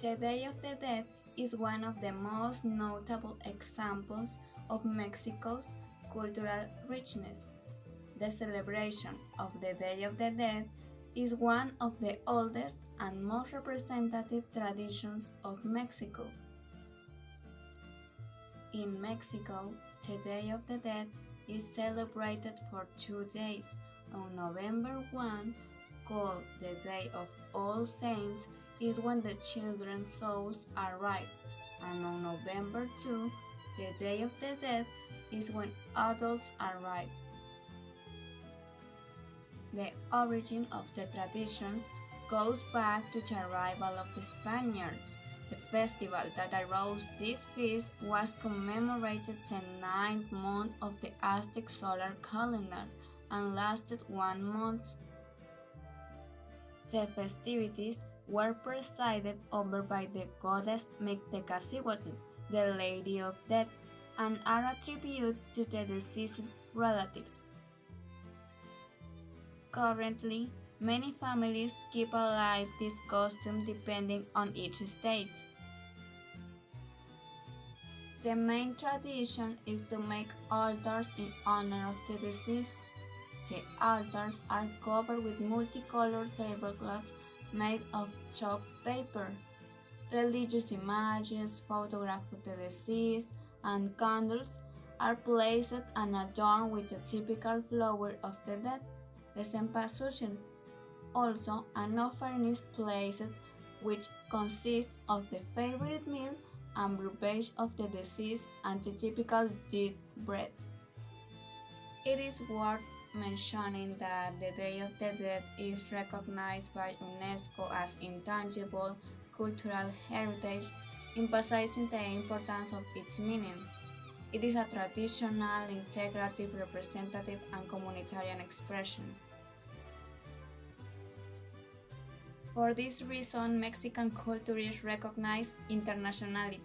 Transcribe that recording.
The Day of the Dead is one of the most notable examples of Mexico's cultural richness. The celebration of the Day of the Dead is one of the oldest and most representative traditions of Mexico. In Mexico, the Day of the Dead is celebrated for 2 days. On November 1, called the Day of All Saints, is when the children's souls arrive, and on November 2, the Day of the Dead, is when adults arrive. The origin of the tradition goes back to the arrival of the Spaniards. The festival that arose this feast was commemorated the ninth month of the Aztec solar calendar and lasted 1 month. The festivities were presided over by the goddess Mictecacihuatl, the Lady of Death, and are a tribute to the deceased relatives. Currently, many families keep alive this custom depending on each state. The main tradition is to make altars in honor of the deceased. The altars are covered with multicolored tablecloths made of chopped paper. Religious images, photographs of the deceased, and candles are placed and adorned with the typical flower of the dead, the cempasúchil. Also, an offering is placed which consists of the favorite meal and breuvage of the deceased and the typical dead bread. It is worth mentioning that the Day of the Dead is recognized by UNESCO as intangible cultural heritage, emphasizing the importance of its meaning. It is a traditional, integrative, representative, and communitarian expression. For this reason, Mexican culture is recognized internationally.